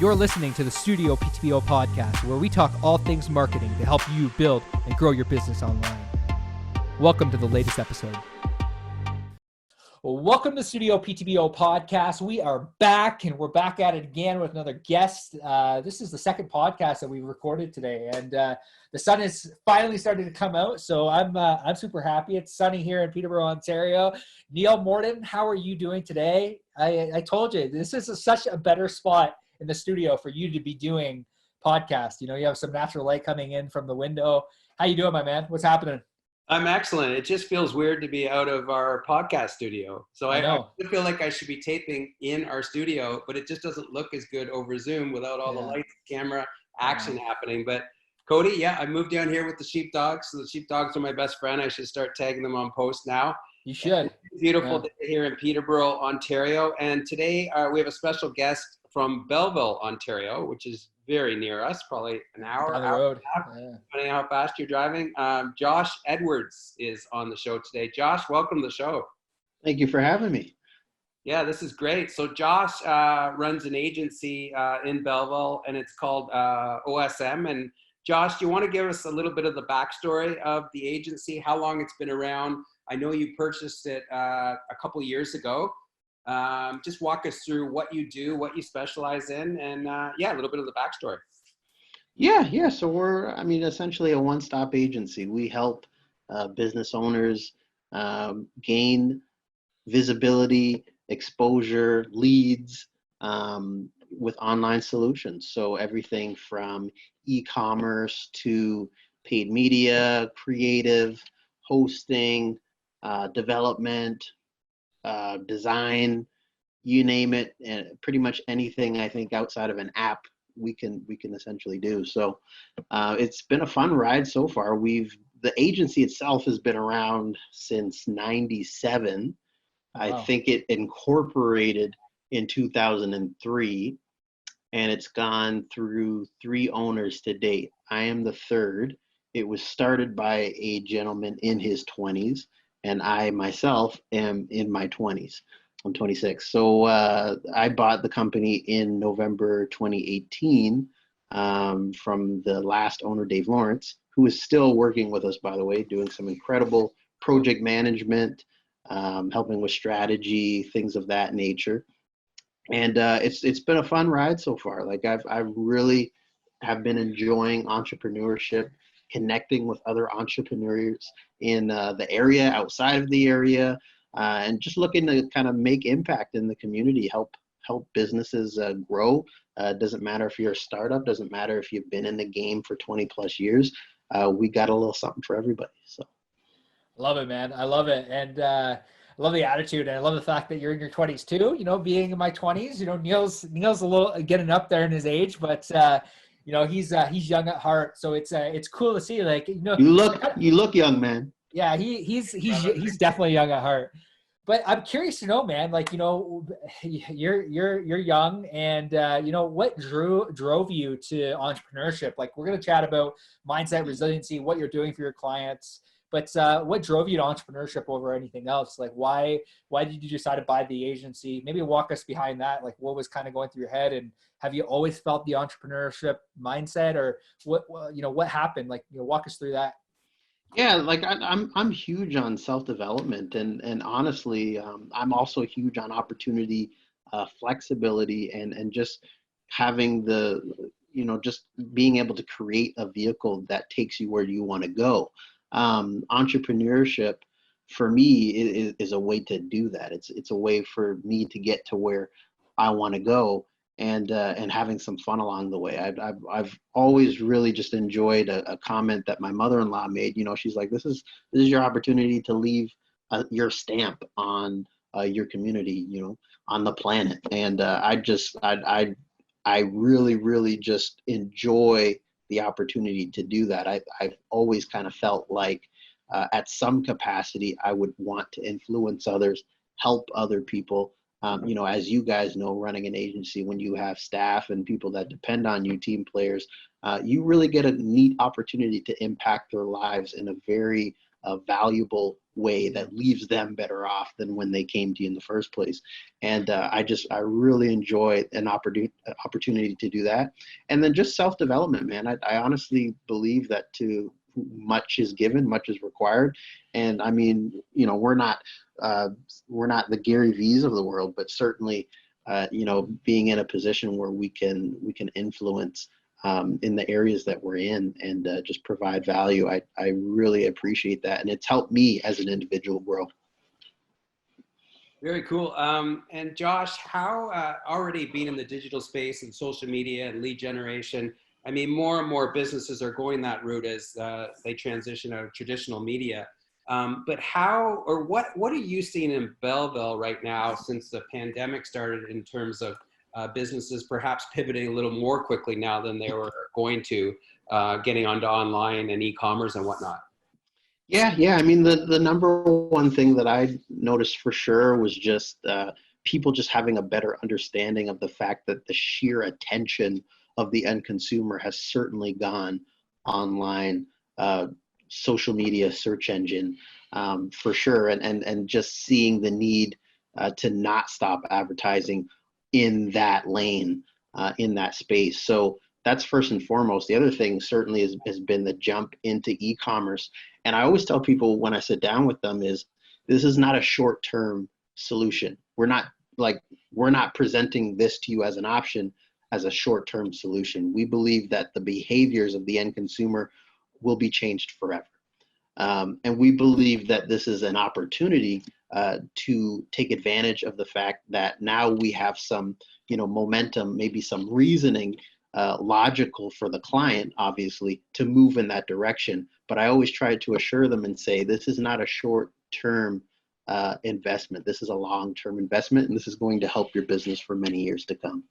You're listening to the StudioPTBO podcast, where we talk all things marketing to help you build and grow your business online. Welcome to the latest episode. Welcome to StudioPTBO podcast. We are back, and we're back at it again with another guest. This is the second podcast that we recorded today, and the sun is finally starting to come out, so I'm super happy. It's sunny here in Peterborough, Ontario. Neil Morton, how are you doing today? I told you, this is such a better spot in the studio for you to be doing podcasts. You know, you have some natural light coming in from the window. How you doing, my man? What's happening? I'm excellent. It just feels weird to be out of our podcast studio. So I feel like I should be taping in our studio, but it just doesn't look as good over Zoom without all the lights, camera, action happening. But Cody, I moved down here with the sheepdogs. So the sheepdogs are my best friend. I should start tagging them on posts now. You should. Beautiful day here in Peterborough, Ontario. And today we have a special guest from Belleville, Ontario, which is very near us, probably an hour down the road. Depending on how fast you're driving. Josh Edwards is on the show today. Josh, welcome to the show. Thank you for having me. Yeah, this is great. So Josh runs an agency in Belleville, and it's called OSM. And Josh, do you want to give us a little bit of the backstory of the agency, how long it's been around? I know you purchased it a couple of years ago. Just walk us through what you do, what you specialize in, and a little bit of the backstory. Yeah. So we're, essentially a one-stop agency. We help business owners gain visibility, exposure, leads with online solutions. So everything from e-commerce to paid media, creative, hosting, development, design, you name it, and pretty much anything I think outside of an app we can essentially do. So it's been a fun ride so far. The agency itself has been around since '97. Wow. I think it incorporated in 2003, and it's gone through 3 owners to date. I am the third. It was started by a gentleman in his 20s, and I myself am in my 20s. I'm 26. So I bought the company in November 2018 from the last owner, Dave Lawrence, who is still working with us, by the way, doing some incredible project management, helping with strategy, things of that nature. And it's been a fun ride so far. Like I really have been enjoying entrepreneurship, connecting with other entrepreneurs in the area, outside of the area, and just looking to kind of make impact in the community, help businesses grow. Doesn't matter if you're a startup, doesn't matter if you've been in the game for 20 plus years. We got a little something for everybody. So, love it, man. I love it. And I love the attitude, and I love the fact that you're in your 20s too. You know, being in my 20s, you know, Neil's a little getting up there in his age, but you know, he's young at heart. So it's cool to see, like, you know, you look young, man. Yeah, he's definitely young at heart. But I'm curious to know, man, like, you know, you're young, and you know, what drove you to entrepreneurship? Like, we're going to chat about mindset, resiliency, what you're doing for your clients. But what drove you to entrepreneurship over anything else? Like, why did you decide to buy the agency? Maybe walk us behind that. Like, what was kind of going through your head, and have you always felt the entrepreneurship mindset, or what happened? Like, you know, walk us through that. Yeah, like I'm huge on self-development, and honestly, I'm also huge on opportunity, flexibility, and just having just being able to create a vehicle that takes you where you want to go. Entrepreneurship for me is a way to do that. It's a way for me to get to where I want to go, and having some fun along the way. I've always really just enjoyed a comment that my mother-in-law made. You know, she's like, this is your opportunity to leave your stamp on your community, you know, on the planet. And I really, really just enjoy the opportunity to do that. I've always kind of felt like at some capacity I would want to influence others, help other people. You know, as you guys know, running an agency, when you have staff and people that depend on you, team players, you really get a neat opportunity to impact their lives in a very valuable way that leaves them better off than when they came to you in the first place. And I really enjoy an opportunity to do that. And then just self-development, man. I honestly believe that much is given, much is required. And I mean, we're not the Gary V's of the world, but certainly, being in a position where we can influence in the areas that we're in and just provide value. I really appreciate that. And it's helped me as an individual grow. Very cool. And Josh, how already being in the digital space and social media and lead generation, I mean, more and more businesses are going that route as they transition out of traditional media. But what are you seeing in Belleville right now since the pandemic started in terms of businesses perhaps pivoting a little more quickly now than they were going to, getting onto online and e-commerce and whatnot? Yeah. I mean, the number one thing that I noticed for sure was just people just having a better understanding of the fact that the sheer attention of the end consumer has certainly gone online, social media, search engine, for sure. And just seeing the need to not stop advertising in that lane, in that space. So that's first and foremost. The other thing certainly has been the jump into e-commerce. And I always tell people when I sit down with them is this is not a short-term solution. We're not presenting this to you as an option as a short-term solution. We believe that the behaviors of the end consumer will be changed forever. And we believe that this is an opportunity to take advantage of the fact that now we have some, momentum, maybe some reasoning, logical for the client, obviously, to move in that direction. But I always try to assure them and say, this is not a short-term investment. This is a long-term investment, and this is going to help your business for many years to come.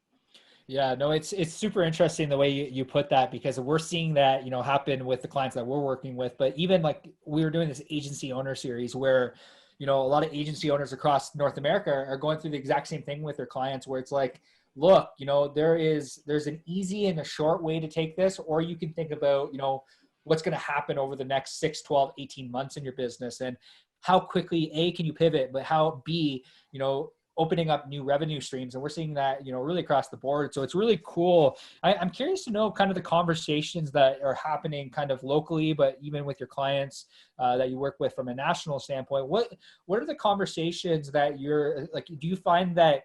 Yeah, no, it's super interesting the way you put that, because we're seeing that, happen with the clients that we're working with. But even like we were doing this agency owner series where, a lot of agency owners across North America are going through the exact same thing with their clients, where it's like, look, there's an easy and a short way to take this, or you can think about, what's going to happen over the next 6, 12, 18 months in your business, and how quickly A, can you pivot, but how B, opening up new revenue streams. And we're seeing that, really across the board. So it's really cool. I'm curious to know kind of the conversations that are happening kind of locally, but even with your clients that you work with from a national standpoint. What are the conversations that you're like, do you find that,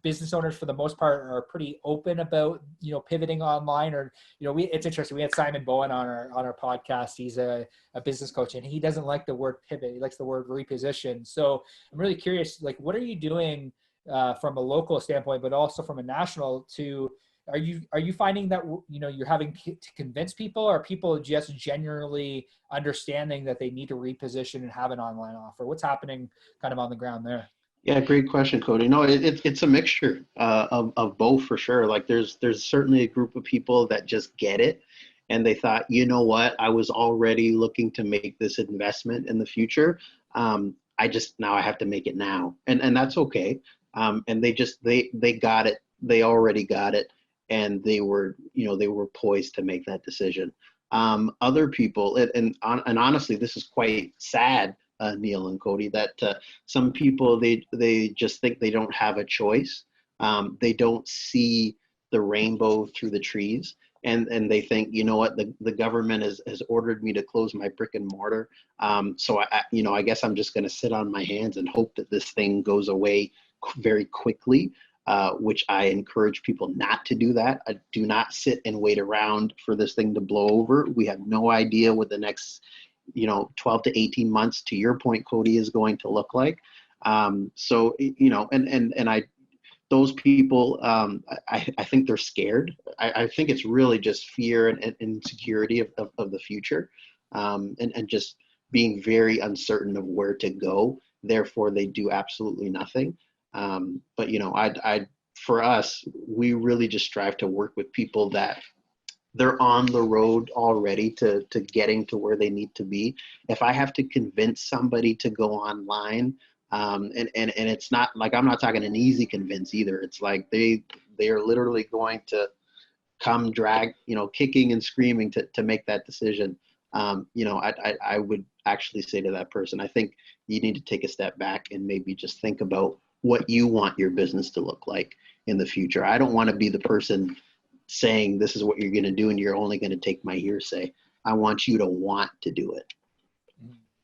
business owners for the most part are pretty open about, pivoting online? Or, it's interesting. We had Simon Bowen on our podcast. He's a business coach, and he doesn't like the word pivot. He likes the word reposition. So I'm really curious, like, what are you doing from a local standpoint, but also from a national are you finding that, you're having to convince people, or are people just generally understanding that they need to reposition and have an online offer? What's happening kind of on the ground there? Yeah, great question, Cody. No, it's a mixture of both for sure. Like there's certainly a group of people that just get it, and they thought, you know what, I was already looking to make this investment in the future. Now I have to make it now, and that's okay. And they got it. They already got it, and they were poised to make that decision. Other people, and honestly, this is quite sad. Neil and Cody, that some people, they just think they don't have a choice. They don't see the rainbow through the trees, and they think, you know what, the government has ordered me to close my brick and mortar. So I guess I'm just going to sit on my hands and hope that this thing goes away very quickly, which I encourage people not to do that. Do not sit and wait around for this thing to blow over. We have no idea what the next 12 to 18 months, to your point, Cody, is going to look like. So, those people, I think they're scared. I think it's really just fear and insecurity of the future, and just being very uncertain of where to go. Therefore, they do absolutely nothing. But, for us, we really just strive to work with people that they're on the road already to getting to where they need to be. If I have to convince somebody to go online, and it's not like, I'm not talking an easy convince either. It's like they are literally going to come drag, kicking and screaming to make that decision. you know, I would actually say to that person, I think you need to take a step back and maybe just think about what you want your business to look like in the future. I don't want to be the person saying this is what you're going to do and you're only going to take my hearsay. I want you to want to do it.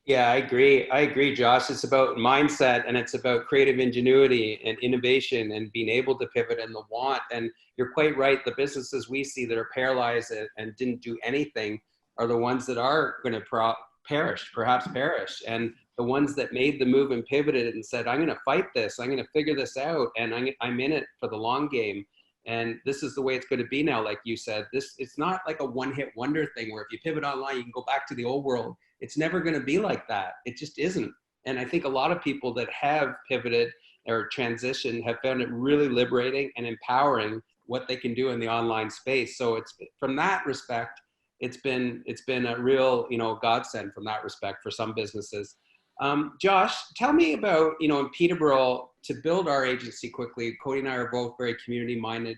Yeah, I agree, Josh. It's about mindset, and it's about creative ingenuity and innovation and being able to pivot and the want. And you're quite right. The businesses we see that are paralyzed and didn't do anything are the ones that are going to perhaps perish. And the ones that made the move and pivoted and said, I'm going to fight this, I'm going to figure this out, and I'm in it for the long game. And this is the way it's going to be now. Like you said, it's not like a one-hit wonder thing where if you pivot online, you can go back to the old world. It's never going to be like that. It just isn't. And I think a lot of people that have pivoted or transitioned have found it really liberating and empowering what they can do in the online space. So it's, from that respect, it's been a real, you know, godsend from that respect for some businesses. Josh, tell me about, you know, in Peterborough, to build our agency quickly. Cody and I are both very community minded,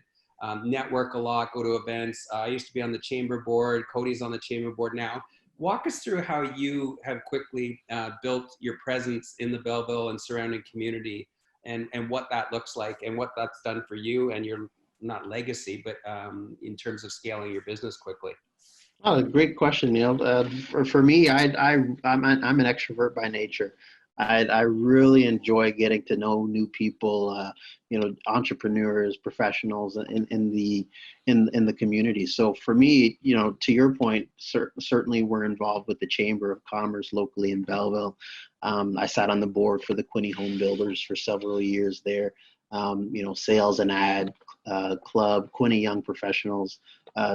network a lot, go to events. I used to be on the chamber board. Cody's on the chamber board now. Walk us through how you have quickly built your presence in the Belleville and surrounding community, and what that looks like and what that's done for you and your, not legacy, but in terms of scaling your business quickly. Oh, great question, Neil. For me, I'm an extrovert by nature. I really enjoy getting to know new people, you know, entrepreneurs, professionals in the community. So for me, you know, to your point, certainly we're involved with the Chamber of Commerce locally in Belleville. I sat on the board for the Quinte Home Builders for several years there. You know, sales and ad club, Quinte Young Professionals.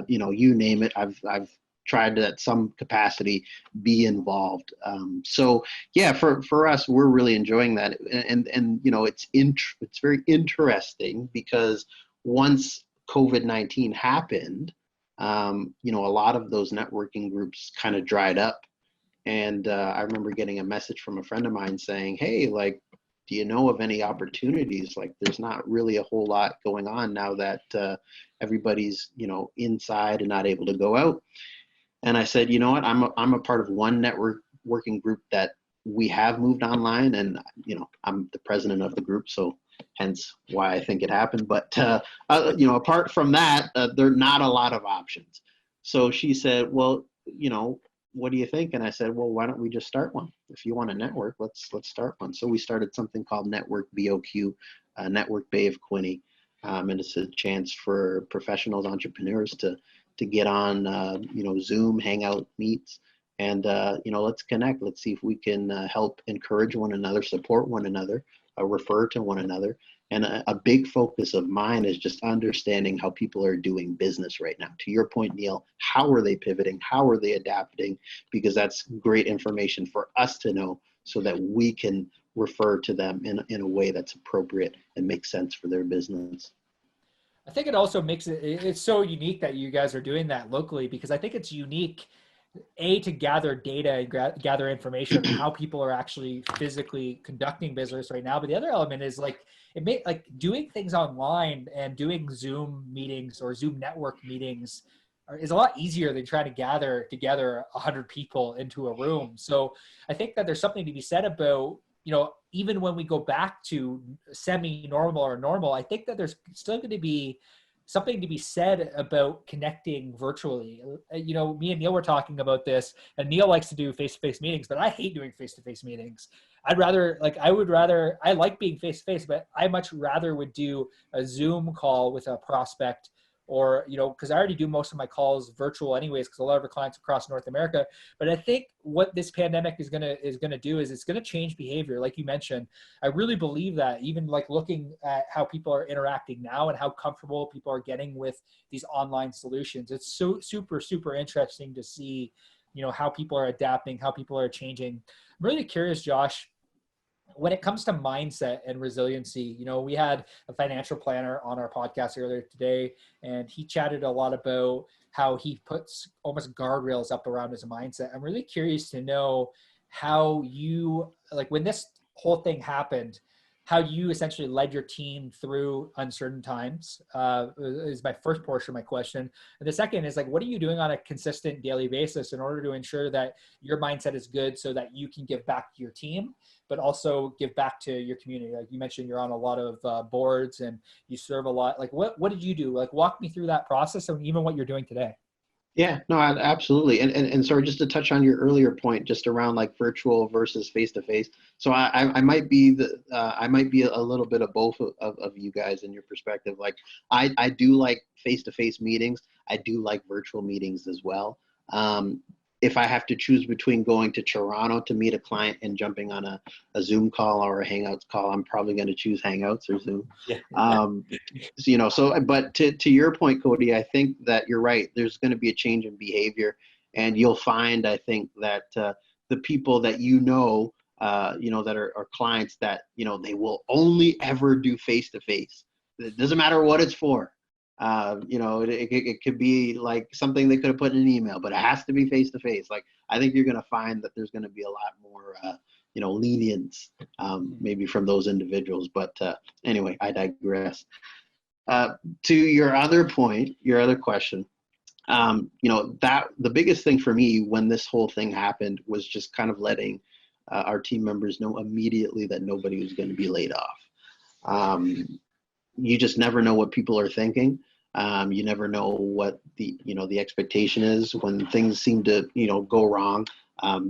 You know, you name it. I've tried to, at some capacity, be involved. So yeah, for us, we're really enjoying that. And you know, it's very interesting because once COVID-19 happened, you know, a lot of those networking groups kind of dried up. And I remember getting a message from a friend of mine saying, hey, like, do you know of any opportunities? Like, there's not really a whole lot going on now that everybody's, you know, inside and not able to go out. And I said, you know what, I'm a part of one networking group that we have moved online, and you know, I'm the president of the group, so hence why I think it happened. But you know, apart from that, there are not a lot of options. So she said, well, you know, what do you think? And I said, well, why don't we just start one? If you want to network, let's start one. So we started something called Network BOQ, Network Bay of Quinte, and it's a chance for professionals, entrepreneurs to get on, you know, Zoom, Hangout, Meets, and you know, let's connect. Let's see if we can help encourage one another, support one another, refer to one another. And a big focus of mine is just understanding how people are doing business right now. To your point, Neil, how are they pivoting? How are they adapting? Because that's great information for us to know so that we can refer to them in a way that's appropriate and makes sense for their business. I think it also makes it's so unique that you guys are doing that locally, because I think it's unique, to gather data and gather information on how people are actually physically conducting business right now. But the other element is like, like doing things online and doing Zoom meetings or Zoom network meetings is a lot easier than trying to gather together 100 people into a room. So I think that there's something to be said about, you know, even when we go back to semi-normal or normal, I think that there's still going to be something to be said about connecting virtually. You know, me and Neil were talking about this, and Neil likes to do face-to-face meetings, but I hate doing face-to-face meetings. I like being face-to-face, but I much rather would do a Zoom call with a prospect, or, you know, because I already do most of my calls virtual anyways, because a lot of our clients across North America. But I think what this pandemic is gonna do is it's gonna change behavior, like you mentioned. I really believe that, even like looking at how people are interacting now and how comfortable people are getting with these online solutions, it's so super interesting to see, you know, how people are adapting, how people are changing. I'm really curious, Josh, when it comes to mindset and resiliency. You know, we had a financial planner on our podcast earlier today, and he chatted a lot about how he puts almost guardrails up around his mindset. I'm really curious to know how you, like, when this whole thing happened, how you essentially led your team through uncertain times is my first portion of my question. And the second is like, what are you doing on a consistent daily basis in order to ensure that your mindset is good so that you can give back to your team, but also give back to your community? Like you mentioned, you're on a lot of boards and you serve a lot. Like what did you do? Like walk me through that process and even what you're doing today. Yeah, no, absolutely. And sorry, just to touch on your earlier point, just around like virtual versus face to face. So I might be I might be a little bit of both of you guys in your perspective. Like I do like face to face meetings. I do like virtual meetings as well. If I have to choose between going to Toronto to meet a client and jumping on a Zoom call or a Hangouts call, I'm probably going to choose Hangouts or Zoom. Yeah. But to your point, Cody, I think that you're right. There's going to be a change in behavior, and you'll find, I think, that the people that that are clients that, they will only ever do face-to-face. It doesn't matter what it's for. It could be like something they could have put in an email, but it has to be face-to-face. Like, I think you're going to find that there's going to be a lot more, lenience, maybe from those individuals. But anyway, I digress. To your other point, your other question, that the biggest thing for me when this whole thing happened was just kind of letting our team members know immediately that nobody was going to be laid off. You just never know what people are thinking. You never know what the expectation is when things seem to, go wrong.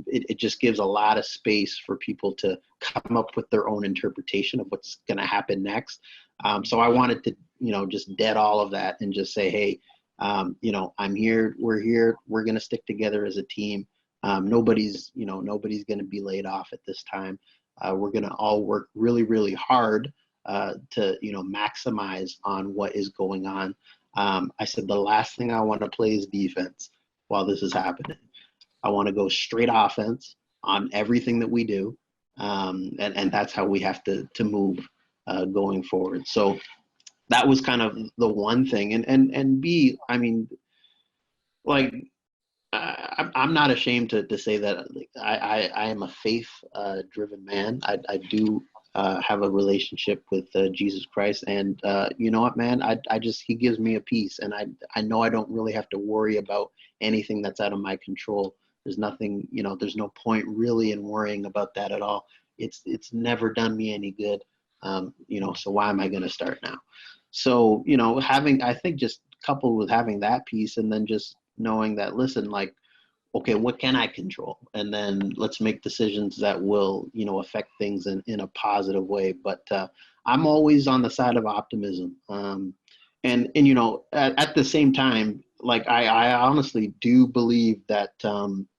It just gives a lot of space for people to come up with their own interpretation of what's going to happen next. So I wanted to, just dead all of that and just say, hey, I'm here, we're going to stick together as a team. Nobody's going to be laid off at this time. We're going to all work really, really hard to, maximize on what is going on. I said, the last thing I want to play is defense while this is happening. I want to go straight offense on everything that we do. And that's how we have to move going forward. So that was kind of the one thing. And B, I mean, like, I'm not ashamed to say that I am a faith driven man. I do have a relationship with Jesus Christ, and you know what, man, he gives me a peace, and I know I don't really have to worry about anything that's out of my control. There's nothing, there's no point really in worrying about that at all. It's never done me any good. So why am I going to start now? So, I think just coupled with having that piece, and then just knowing that, listen, like, okay, what can I control? And then let's make decisions that will, affect things in a positive way. But I'm always on the side of optimism. And at the same time, like, I honestly do believe that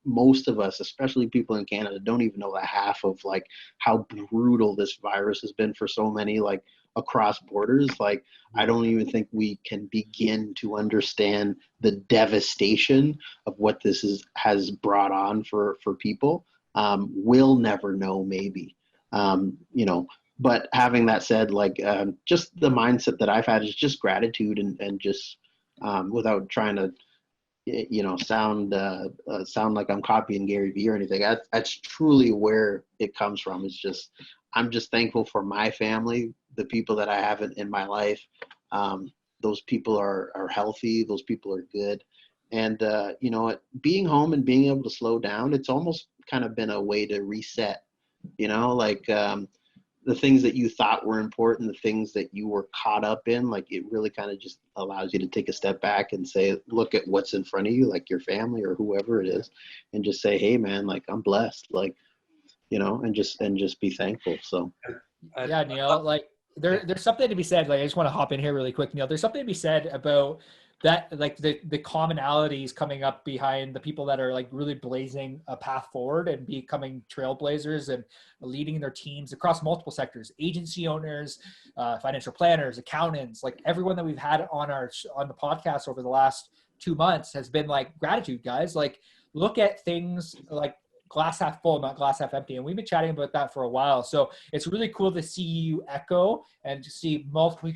most of us, especially people in Canada, don't even know the half of like how brutal this virus has been for so many, like, across borders. Like, I don't even think we can begin to understand the devastation of what this has brought on for people. We'll never know, maybe. But having that said, like, just the mindset that I've had is just gratitude and just without trying to, sound like I'm copying Gary Vee or anything. That's truly where it comes from. It's just, I'm just thankful for my family, the people that I have in my life. Those people are healthy. Those people are good. And, being home and being able to slow down, it's almost kind of been a way to reset, the things that you thought were important, the things that you were caught up in, like, it really kind of just allows you to take a step back and say, look at what's in front of you, like your family or whoever it is, and just say, hey man, like, I'm blessed, like, and just be thankful. So. Yeah, Neil, like there's something to be said. Like, I just want to hop in here really quick, Neil. There's something to be said about that, like the commonalities coming up behind the people that are like really blazing a path forward and becoming trailblazers and leading their teams across multiple sectors, agency owners, financial planners, accountants, like everyone that we've had on the podcast over the last 2 months has been like, gratitude, guys. Like, look at things like glass half full, not glass half empty. And we've been chatting about that for a while. So it's really cool to see you echo and to see multiple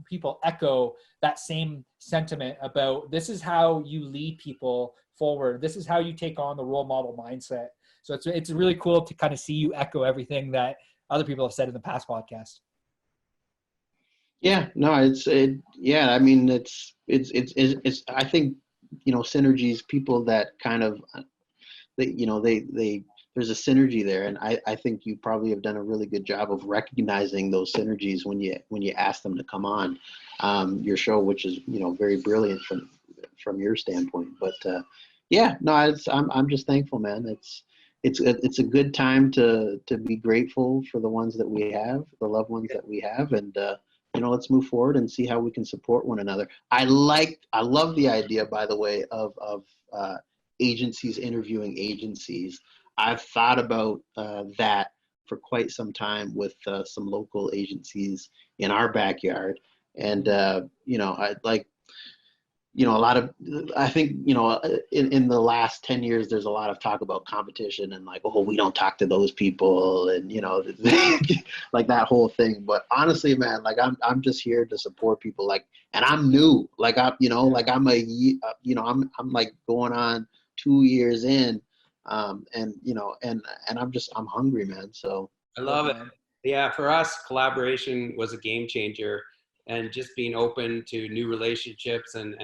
people echo that same sentiment about this is how you lead people forward. This is how you take on the role model mindset. So it's really cool to kind of see you echo everything that other people have said in the past podcast. Yeah, no, yeah, I mean, it's, I think, synergies, people that kind of, there's a synergy there. And I think you probably have done a really good job of recognizing those synergies when you ask them to come on your show, which is, very brilliant from your standpoint. But yeah, no, I'm just thankful, man. It's a good time to be grateful for the ones that we have, the loved ones that we have, and let's move forward and see how we can support one another. I love the idea, by the way, of agencies interviewing agencies. I've thought about that for quite some time with some local agencies in our backyard, and I like. A lot of, I think, in the last 10 years, there's a lot of talk about competition and like, oh, we don't talk to those people, and, like that whole thing. But honestly, man, like I'm just here to support people, like, and I'm new, like I'm like going on 2 years in, and I'm hungry, man. So I love it. Yeah. For us, collaboration was a game changer. And just being open to new relationships and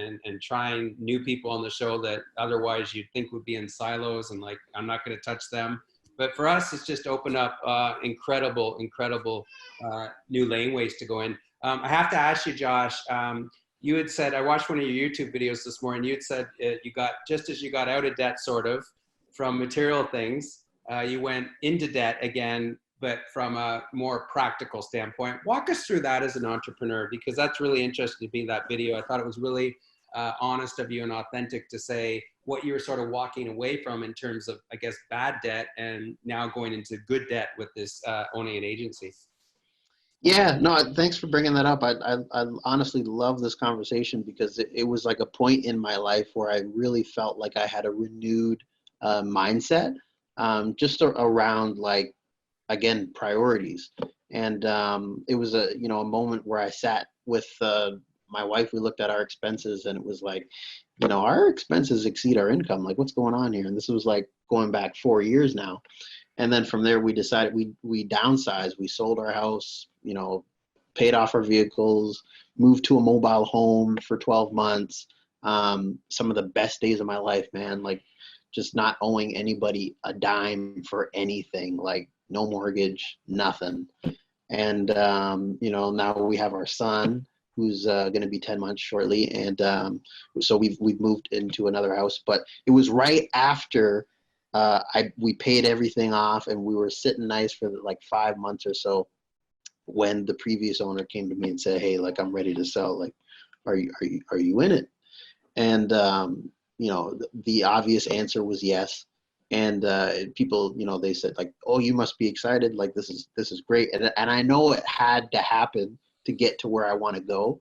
trying new people on the show that otherwise you'd think would be in silos and like, I'm not going to touch them. But for us, it's just opened up incredible new laneways to go in. I have to ask you, Josh, you had said, I watched one of your YouTube videos this morning. You had said just as you got out of debt sort of from material things, you went into debt again, but from a more practical standpoint. Walk us through that as an entrepreneur, because that's really interesting to me, that video. I thought it was really honest of you and authentic to say what you were sort of walking away from in terms of, I guess, bad debt and now going into good debt with this owning an agency. Yeah, no, thanks for bringing that up. I honestly love this conversation because it was like a point in my life where I really felt like I had a renewed mindset just around, like, again, priorities. And it was a moment where I sat with my wife. We looked at our expenses and it was like, our expenses exceed our income. Like, what's going on here? And this was like going back 4 years now. And then from there, we decided we downsized. We sold our house, paid off our vehicles, moved to a mobile home for 12 months. Some of the best days of my life, man, like just not owing anybody a dime for anything, like no mortgage, nothing. And, now we have our son who's going to be 10 months shortly. And so we've moved into another house, but it was right after we paid everything off and we were sitting nice for like 5 months or so when the previous owner came to me and said, hey, like, I'm ready to sell. Like, are you in it? And, the obvious answer was yes. And people, they said like, oh, you must be excited. Like, this is great. And I know it had to happen to get to where I want to go.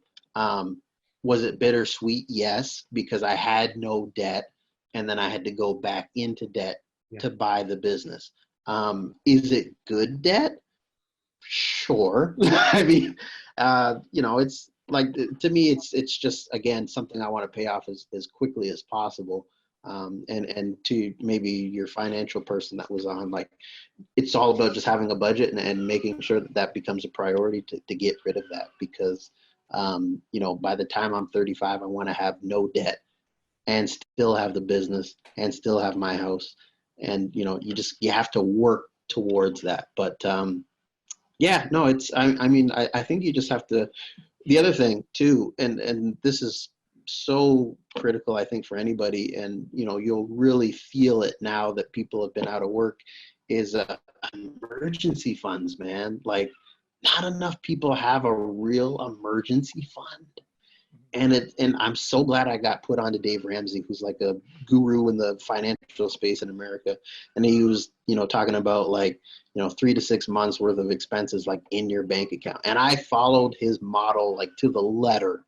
Was it bittersweet? Yes, because I had no debt. And then I had to go back into debt to buy the business. Is it good debt? Sure. I mean, it's like, to me, it's just, again, something I want to pay off as quickly as possible. And to maybe your financial person that was on, like, it's all about just having a budget and making sure that becomes a priority to get rid of that. Because, by the time I'm 35, I want to have no debt and still have the business and still have my house. And, you have to work towards that. But, yeah, no, I think you just have to, the other thing too, and this is so critical, I think, for anybody, and you'll really feel it now that people have been out of work, is emergency funds, man. Like, not enough people have a real emergency fund. And I'm so glad I got put on to Dave Ramsey, who's like a guru in the financial space in America. And he was, talking about like, 3 to 6 months worth of expenses, like, in your bank account. And I followed his model, like, to the letter.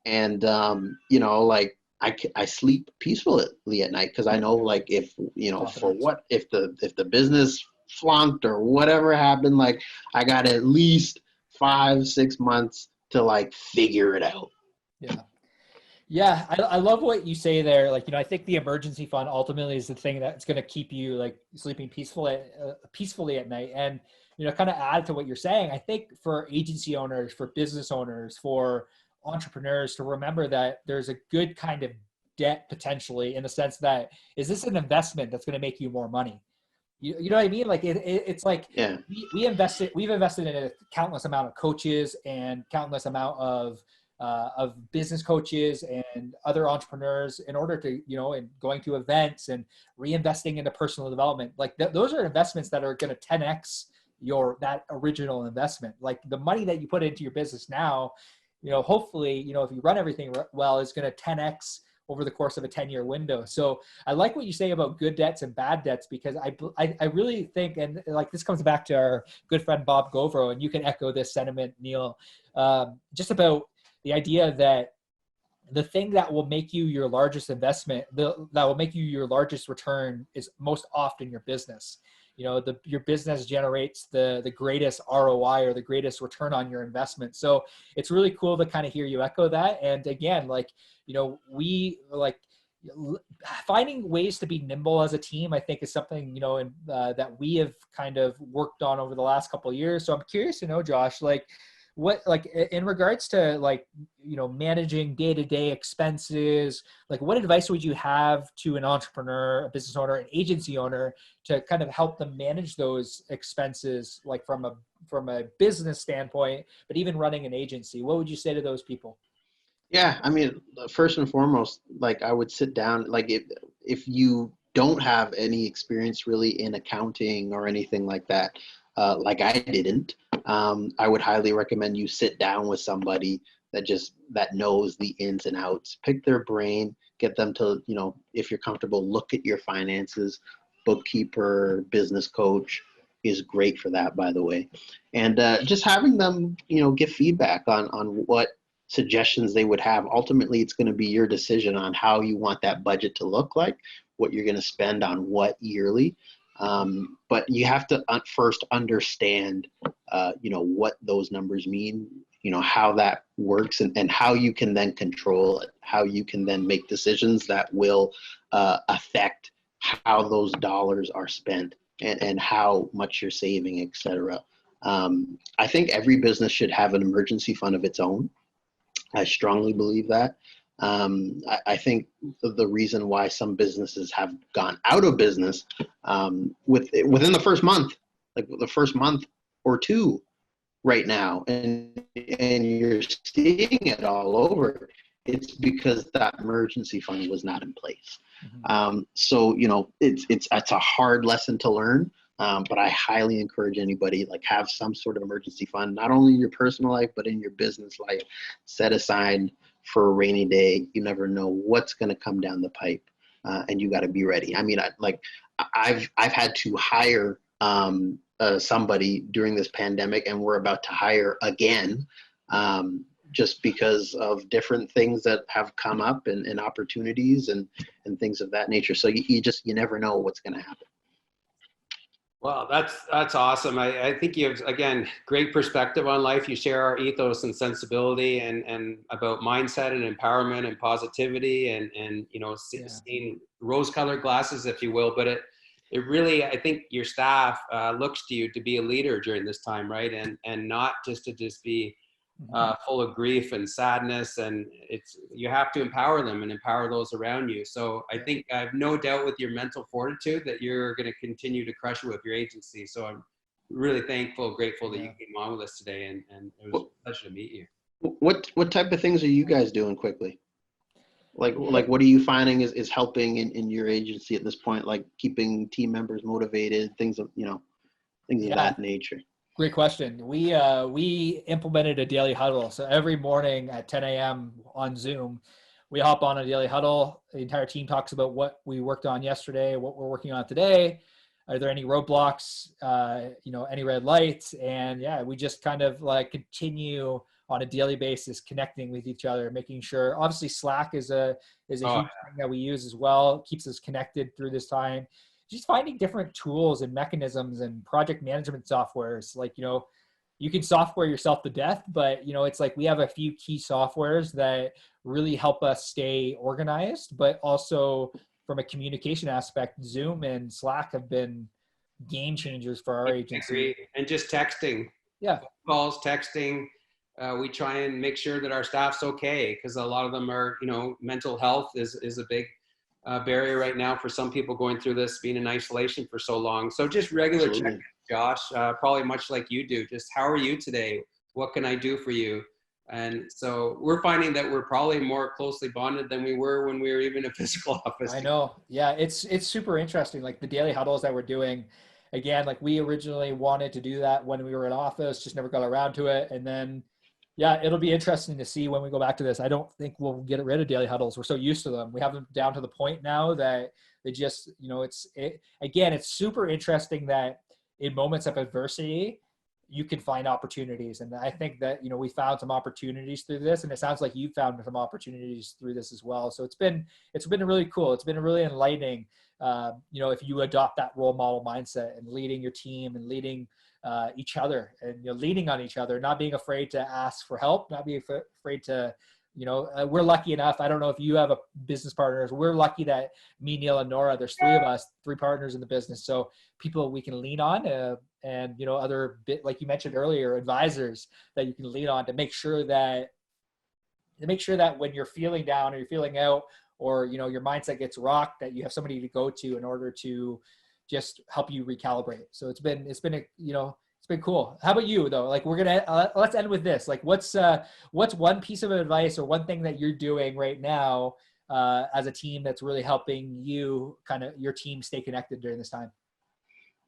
And, like, I sleep peacefully at night, because I know, like, if, if the business flunked or whatever happened, like, I got at least 5-6 months to, like, figure it out. Yeah. Yeah. I love what you say there. Like, I think the emergency fund ultimately is the thing that's going to keep you, like, sleeping peacefully at night. And, kind of add to what you're saying, I think for agency owners, for business owners, for entrepreneurs to remember that there's a good kind of debt potentially, in the sense that, is this an investment that's going to make you more money? You know what I mean? Like it's like, Yeah. we've invested in a countless amount of coaches and countless amount of business coaches and other entrepreneurs, in order to, and going to events and reinvesting into personal development. Like those are investments that are going to 10x that original investment. Like the money that you put into your business now, hopefully, if you run everything well, is going to 10x over the course of a 10-year window. So I like what you say about good debts and bad debts, because I really think, and like this comes back to our good friend Bob Govro, and you can echo this sentiment, Neil, just about the idea that the thing that will make you your largest investment, that will make you your largest return, is most often your business. Your business generates the greatest ROI, or the greatest return on your investment. So it's really cool to kind of hear you echo that. And again, we finding ways to be nimble as a team, I think, is something, that we have kind of worked on over the last couple of years. So I'm curious to know, Josh, what, in regards to managing day-to-day expenses, what advice would you have to an entrepreneur, a business owner, an agency owner, to kind of help them manage those expenses, from a business standpoint, but even running an agency? What would you say to those people? Yeah, I mean, first and foremost, I would sit down, if you don't have any experience really in accounting or anything like that, like I didn't, I would highly recommend you sit down with somebody that knows the ins and outs. Pick their brain, get them to, if you're comfortable, look at your finances. Bookkeeper, business coach is great for that, by the way. And just having them, give feedback on what suggestions they would have. Ultimately, it's going to be your decision on how you want that budget to look like, what you're going to spend on what yearly. But you have to first understand, what those numbers mean, how that works, and how you can then control it, how you can then make decisions that will affect how those dollars are spent, and how much you're saving, etc. I think every business should have an emergency fund of its own. I strongly believe that. I think the reason why some businesses have gone out of business within the first month, the first month or two right now, and you're seeing it all over, it's because that emergency fund was not in place. Mm-hmm. So, it's a hard lesson to learn. But I highly encourage anybody, have some sort of emergency fund, not only in your personal life, but in your business life, set aside for a rainy day. You never know what's going to come down the pipe, and you got to be ready. I mean, I've had to hire somebody during this pandemic, and we're about to hire again, just because of different things that have come up, and opportunities and things of that nature. So you never know what's going to happen. Well, that's awesome. I think you have, again, great perspective on life. You share our ethos and sensibility, and about mindset and empowerment and positivity, and seeing rose-colored glasses, if you will. But it really, I think your staff looks to you to be a leader during this time, right? And not just to be full of grief and sadness, and you have to empower them and empower those around you. So I think I have no doubt with your mental fortitude that you're going to continue to crush it with your agency. So I'm really grateful that you came on with us today, and it was a pleasure to meet you. What type of things are you guys doing quickly? Like what are you finding is helping in your agency at this point, like keeping team members motivated, things of that nature? Great question. We implemented a daily huddle. So every morning at 10 a.m. on Zoom, we hop on a daily huddle. The entire team talks about what we worked on yesterday, what we're working on today. Are there any roadblocks, any red lights? And we just kind of continue on a daily basis, connecting with each other, making sure, obviously Slack is a huge thing that we use as well. It keeps us connected through this time. Just finding different tools and mechanisms and project management softwares. You can software yourself to death, but it's we have a few key softwares that really help us stay organized, but also from a communication aspect, Zoom and Slack have been game changers for our I agency. agree. And just texting. Yeah. Calls, texting. We try and make sure that our staff's okay, because a lot of them are, you know, mental health is a big barrier right now for some people going through this, being in isolation for so long. So just regular check, Josh, probably much like you do. Just how are you today? What can I do for you? And so we're finding that we're probably more closely bonded than we were when we were even in a physical office. I know. Yeah, it's super interesting. Like the daily huddles that we're doing, again, like we originally wanted to do that when we were in office, just never got around to it. And then, yeah, it'll be interesting to see when we go back to this. I don't think we'll get rid of daily huddles. We're so used to them. We have them down to the point now that they just, you know, again, it's super interesting that in moments of adversity, you can find opportunities. And I think that, you know, we found some opportunities through this, and it sounds like you found some opportunities through this as well. So it's been really cool. It's been really enlightening. You know, if you adopt that role model mindset and leading your team and leading each other, and, you know, leaning on each other, not being afraid to ask for help, not being afraid to, you know, we're lucky enough. I don't know if you have a business partners. We're lucky that me, Neil, and Nora, there's three of us, three partners in the business. So people we can lean on, and, you know, other bit, like you mentioned earlier, advisors that you can lean on to make sure that when you're feeling down or you're feeling out, or, you know, your mindset gets rocked, that you have somebody to go to in order to just help you recalibrate. So it's been you know, it's been cool. How about you though? Like, we're gonna let's end with this. Like, what's one piece of advice or one thing that you're doing right now as a team that's really helping you, kind of your team, stay connected during this time?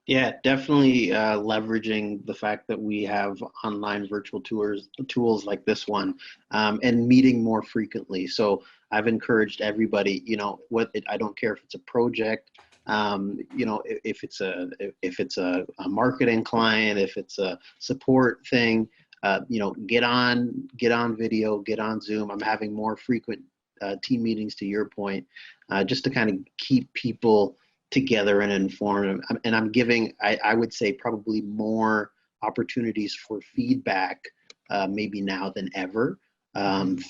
Yeah, definitely leveraging the fact that we have online virtual tools like this one, and meeting more frequently. So I've encouraged everybody, you know, I don't care if it's a project, you know, if it's a marketing client, if it's a support thing, you know, get on video, get on Zoom. I'm having more frequent team meetings, to your point, just to kind of keep people together and informed. And I'm giving, I would say, probably more opportunities for feedback maybe now than ever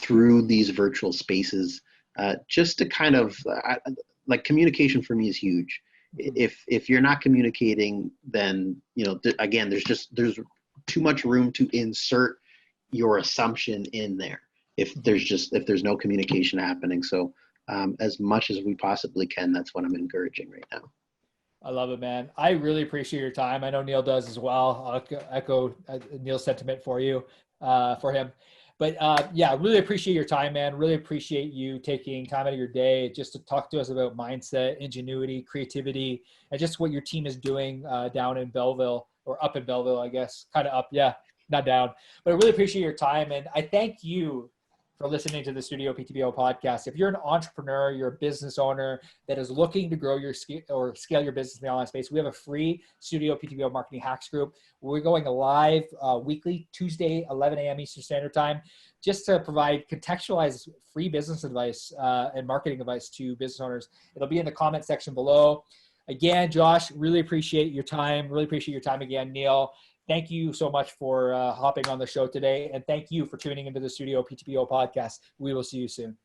through these virtual spaces, just to kind of like, communication for me is huge. If you're not communicating, then, you know, again, there's too much room to insert your assumption in there if there's no communication happening. So as much as we possibly can, that's what I'm encouraging right now. I love it, man. I really appreciate your time. I know Neil does as well. I'll echo Neil's sentiment for him. But yeah, really appreciate your time, man. Really appreciate you taking time out of your day just to talk to us about mindset, ingenuity, creativity, and just what your team is doing down in Belleville, or up in Belleville, I guess. Kind of up, yeah, not down. But I really appreciate your time, and I thank you for listening to the StudioPTBO podcast. If you're an entrepreneur, you're a business owner that is looking to grow your or scale your business in the online space, we have a free StudioPTBO marketing hacks group. We're going live weekly, Tuesday, 11 a.m. Eastern Standard Time, just to provide contextualized free business advice and marketing advice to business owners. It'll be in the comment section below. Again, Josh, really appreciate your time. Really appreciate your time again, Neil. Thank you so much for hopping on the show today. And thank you for tuning into the StudioPTBO podcast. We will see you soon.